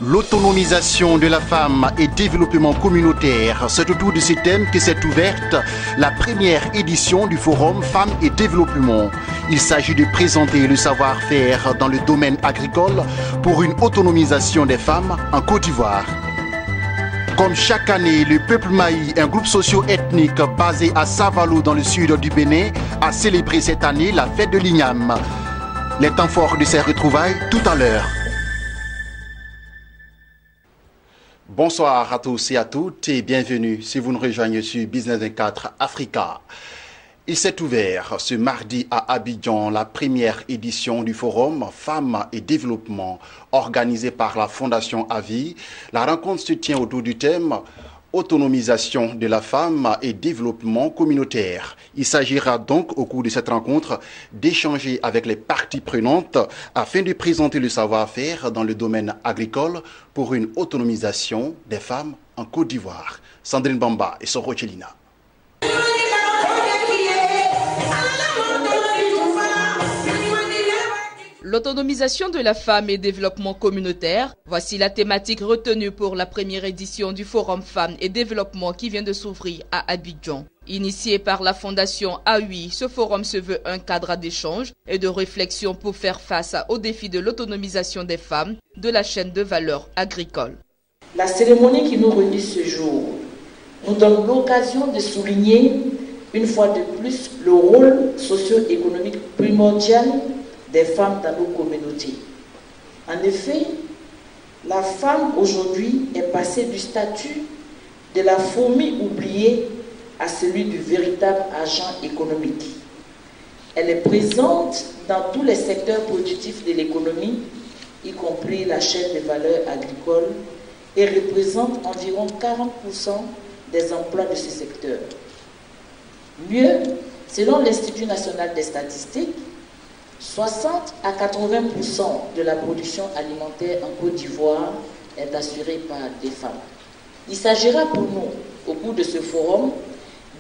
L'autonomisation de la femme et développement communautaire, c'est autour de ce thème que s'est ouverte la première édition du Forum Femmes et Développement. Il s'agit de présenter le savoir-faire dans le domaine agricole pour une autonomisation des femmes en Côte d'Ivoire. Comme chaque année, le peuple Maï, un groupe socio-ethnique basé à Savalo dans le sud du Bénin, a célébré cette année la fête de l'Igname. Les temps forts de ces retrouvailles tout à l'heure. Bonsoir à tous et à toutes et bienvenue si vous nous rejoignez sur Business 24 Africa. Il s'est ouvert ce mardi à Abidjan la première édition du Forum Femmes et Développement organisé par la Fondation AVI. La rencontre se tient autour du thème autonomisation de la femme et développement communautaire. Il s'agira donc au cours de cette rencontre d'échanger avec les parties prenantes afin de présenter le savoir-faire dans le domaine agricole pour une autonomisation des femmes en Côte d'Ivoire. Sandrine Bamba et Soro Chelina. L'autonomisation de la femme et développement communautaire, voici la thématique retenue pour la première édition du Forum Femmes et Développement qui vient de s'ouvrir à Abidjan. Initié par la Fondation AUI, ce forum se veut un cadre d'échange et de réflexion pour faire face aux défis de l'autonomisation des femmes de la chaîne de valeur agricole. La cérémonie qui nous réunit ce jour nous donne l'occasion de souligner une fois de plus le rôle socio-économique primordial des femmes dans nos communautés. En effet, la femme aujourd'hui est passée du statut de la fourmi oubliée à celui du véritable agent économique. Elle est présente dans tous les secteurs productifs de l'économie, y compris la chaîne de valeur agricole, et représente environ 40% des emplois de ce secteur. Mieux, selon l'Institut national des statistiques, 60 à 80% de la production alimentaire en Côte d'Ivoire est assurée par des femmes. Il s'agira pour nous, au cours de ce forum,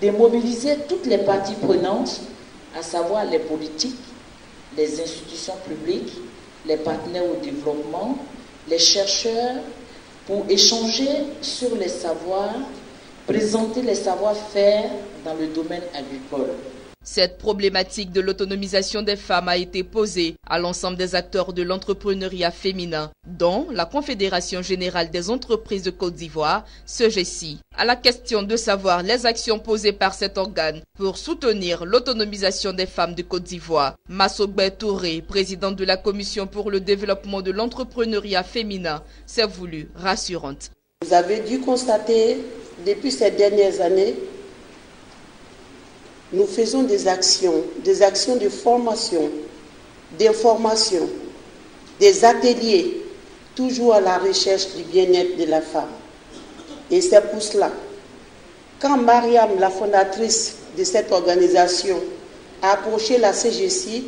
de mobiliser toutes les parties prenantes, à savoir les politiques, les institutions publiques, les partenaires au développement, les chercheurs, pour échanger sur les savoirs, présenter les savoir-faire dans le domaine agricole. Cette problématique de l'autonomisation des femmes a été posée à l'ensemble des acteurs de l'entrepreneuriat féminin, dont la Confédération générale des entreprises de Côte d'Ivoire, CEGECI. À la question de savoir les actions posées par cet organe pour soutenir l'autonomisation des femmes de Côte d'Ivoire, Massobé Touré, président de la Commission pour le développement de l'entrepreneuriat féminin, s'est voulu rassurante. Vous avez dû constater depuis ces dernières années, nous faisons des actions de formation, d'information, des ateliers, toujours à la recherche du bien-être de la femme. Et c'est pour cela, quand Mariam, la fondatrice de cette organisation, a approché la CGC,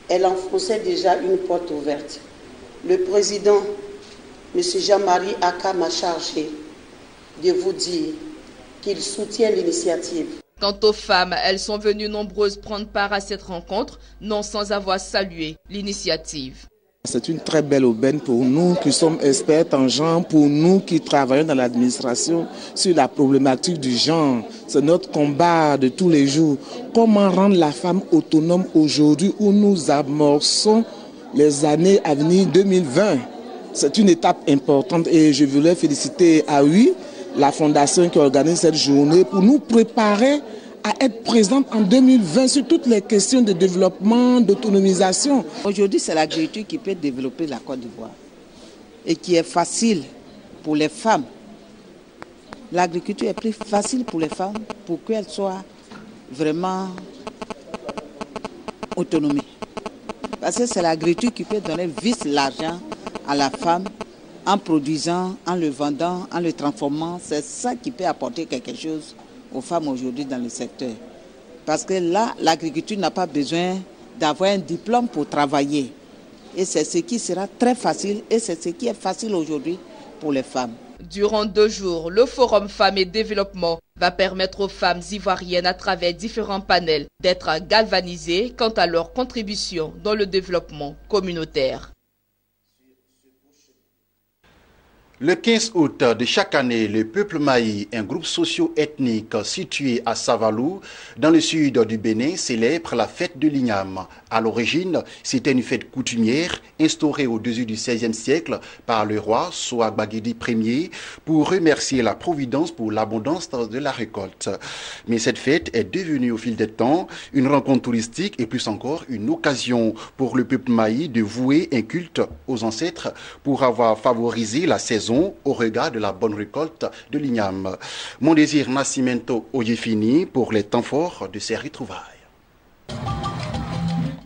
elle enfonçait déjà une porte ouverte. Le président, M. Jean-Marie Aka, m'a chargé de vous dire qu'il soutient l'initiative. Quant aux femmes, elles sont venues nombreuses prendre part à cette rencontre, non sans avoir salué l'initiative. C'est une très belle aubaine pour nous qui sommes experts en genre, pour nous qui travaillons dans l'administration sur la problématique du genre. C'est notre combat de tous les jours. Comment rendre la femme autonome aujourd'hui où nous amorçons les années à venir 2020. C'est une étape importante et je voulais féliciter AUI, la fondation qui organise cette journée, pour nous préparer à être présente en 2020 sur toutes les questions de développement, d'autonomisation. Aujourd'hui, c'est l'agriculture qui peut développer la Côte d'Ivoire et qui est facile pour les femmes. L'agriculture est plus facile pour les femmes pour qu'elles soient vraiment autonomes. Parce que c'est l'agriculture qui peut donner vite l'argent à la femme en produisant, en le vendant, en le transformant. C'est ça qui peut apporter quelque chose aux femmes aujourd'hui dans le secteur. Parce que là, l'agriculture n'a pas besoin d'avoir un diplôme pour travailler. Et c'est ce qui sera très facile et c'est ce qui est facile aujourd'hui pour les femmes. Durant 2 jours, le Forum Femmes et Développement va permettre aux femmes ivoiriennes à travers différents panels d'être galvanisées quant à leur contribution dans le développement communautaire. Le 15 août de chaque année, le peuple Mahi, un groupe socio-ethnique situé à Savalou, dans le sud du Bénin, célèbre la fête de l'Igname. À l'origine, c'était une fête coutumière instaurée au début du XVIe siècle par le roi Soag Baguidi Ier pour remercier la Providence pour l'abondance de la récolte. Mais cette fête est devenue au fil des temps une rencontre touristique et plus encore une occasion pour le peuple Mahi de vouer un culte aux ancêtres pour avoir favorisé la saison au regard de la bonne récolte de l'igname. Mon désir Nascimento Oyefini pour les temps forts de ces retrouvailles.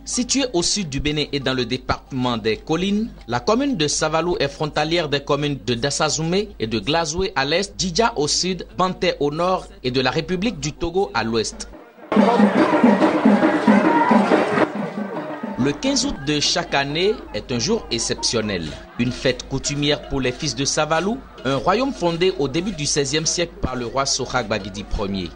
Située au sud du Bénin et dans le département des Collines, la commune de Savalou est frontalière des communes de Dassazoumé et de Glazoué à l'est, Djidja au sud, Banté au nord et de la République du Togo à l'ouest. Le 15 août de chaque année est un jour exceptionnel. Une fête coutumière pour les fils de Savalou, un royaume fondé au début du XVIe siècle par le roi Soag Baguidi Ier.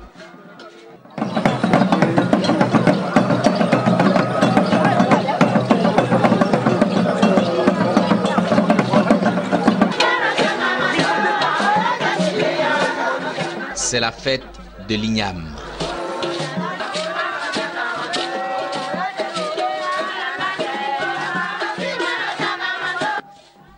C'est la fête de l'Igname.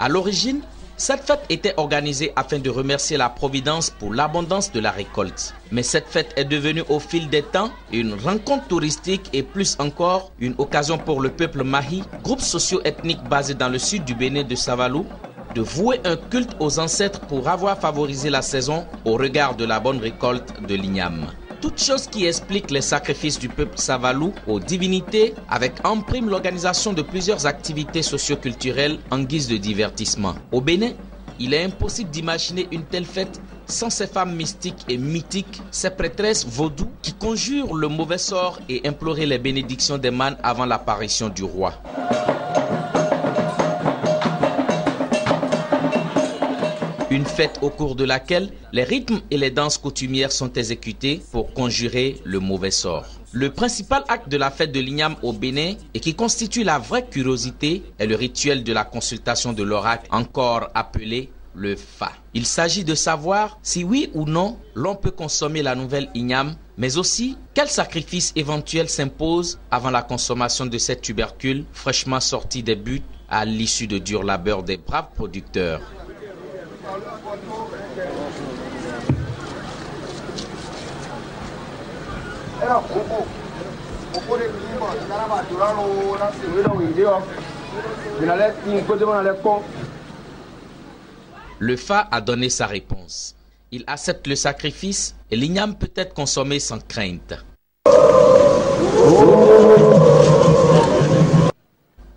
À l'origine, cette fête était organisée afin de remercier la Providence pour l'abondance de la récolte. Mais cette fête est devenue au fil des temps une rencontre touristique et plus encore une occasion pour le peuple Mahi, groupe socio-ethnique basé dans le sud du Bénin de Savalou, de vouer un culte aux ancêtres pour avoir favorisé la saison au regard de la bonne récolte de l'igname. Toute chose qui explique les sacrifices du peuple Savalou aux divinités, avec en prime l'organisation de plusieurs activités socio-culturelles en guise de divertissement. Au Bénin, il est impossible d'imaginer une telle fête sans ces femmes mystiques et mythiques, ces prêtresses vaudou qui conjurent le mauvais sort et implorer les bénédictions des mânes avant l'apparition du roi. Une fête au cours de laquelle les rythmes et les danses coutumières sont exécutés pour conjurer le mauvais sort. Le principal acte de la fête de l'Igname au Bénin et qui constitue la vraie curiosité est le rituel de la consultation de l'oracle, encore appelé le Fa. Il s'agit de savoir si oui ou non l'on peut consommer la nouvelle Igname, mais aussi quel sacrifice éventuel s'impose avant la consommation de cette tubercule fraîchement sortie des buttes à l'issue de dur labeur des braves producteurs. Le Fa a donné sa réponse. Il accepte le sacrifice et l'igname peut être consommé sans crainte.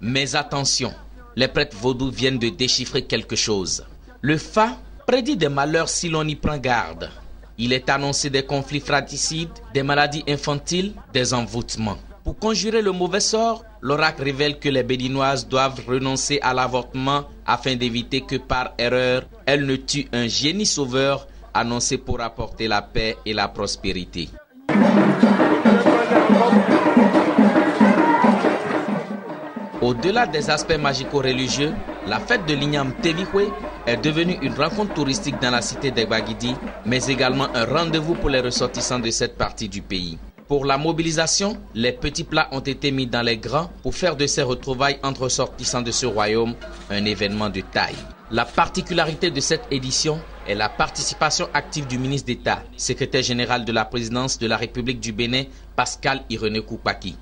Mais attention, les prêtres vaudous viennent de déchiffrer quelque chose. Le Fa prédit des malheurs si l'on y prend garde. Il est annoncé des conflits fratricides, des maladies infantiles, des envoûtements. Pour conjurer le mauvais sort, l'oracle révèle que les Béninoises doivent renoncer à l'avortement afin d'éviter que par erreur, elles ne tuent un génie sauveur annoncé pour apporter la paix et la prospérité. Au-delà des aspects magico-religieux, la fête de l'Igname Tevihwe est devenue une rencontre touristique dans la cité des Baguidi, mais également un rendez-vous pour les ressortissants de cette partie du pays. Pour la mobilisation, les petits plats ont été mis dans les grands pour faire de ces retrouvailles entre ressortissants de ce royaume un événement de taille. La particularité de cette édition est la participation active du ministre d'État, secrétaire général de la présidence de la République du Bénin, Pascal Irené Koupaki.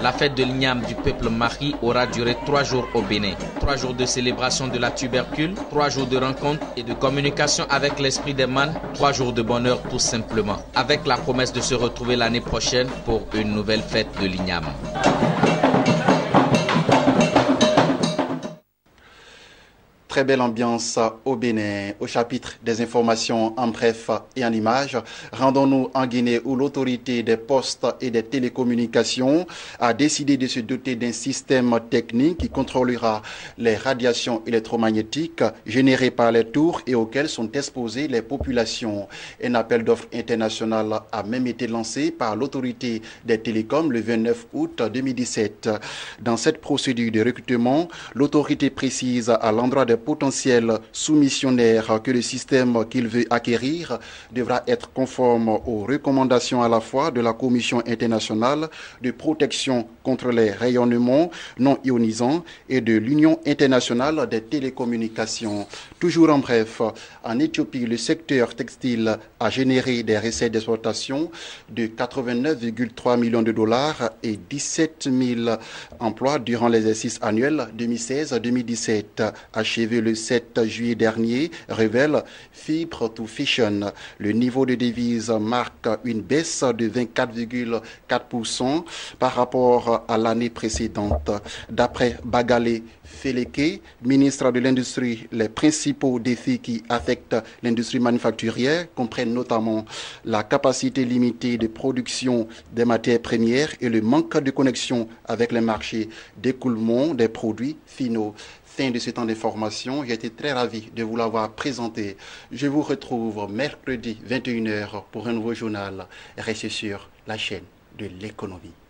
La fête de l'Igname du peuple Mahi aura duré 3 jours au Bénin. 3 jours de célébration de la tubercule, 3 jours de rencontre et de communication avec l'esprit des mânes, 3 jours de bonheur tout simplement, avec la promesse de se retrouver l'année prochaine pour une nouvelle fête de l'Igname. Très belle ambiance au Bénin. Au chapitre des informations en bref et en images, rendons-nous en Guinée où l'autorité des postes et des télécommunications a décidé de se doter d'un système technique qui contrôlera les radiations électromagnétiques générées par les tours et auxquelles sont exposées les populations. Un appel d'offres international a même été lancé par l'autorité des télécoms le 29 août 2017. Dans cette procédure de recrutement, l'autorité précise à l'endroit des potentiels soumissionnaires que le système qu'il veut acquérir devra être conforme aux recommandations à la fois de la Commission internationale de protection contre les rayonnements non ionisants et de l'Union internationale des télécommunications. Toujours en bref, en Éthiopie, le secteur textile a généré des recettes d'exportation de 89,3 millions de dollars et 17 000 emplois durant l'exercice annuel 2016-2017. Achevé le 7 juillet dernier, révèle Fibre to Fashion. Le niveau de devise marque une baisse de 24,4% par rapport à l'année précédente. D'après Bagale Feleke, ministre de l'Industrie, les principaux défis qui affectent l'industrie manufacturière comprennent notamment la capacité limitée de production des matières premières et le manque de connexion avec les marchés d'écoulement des produits finaux. Fin de ce temps d'information, j'ai été très ravi de vous l'avoir présenté. Je vous retrouve mercredi 21h pour un nouveau journal. Restez sur la chaîne de l'économie.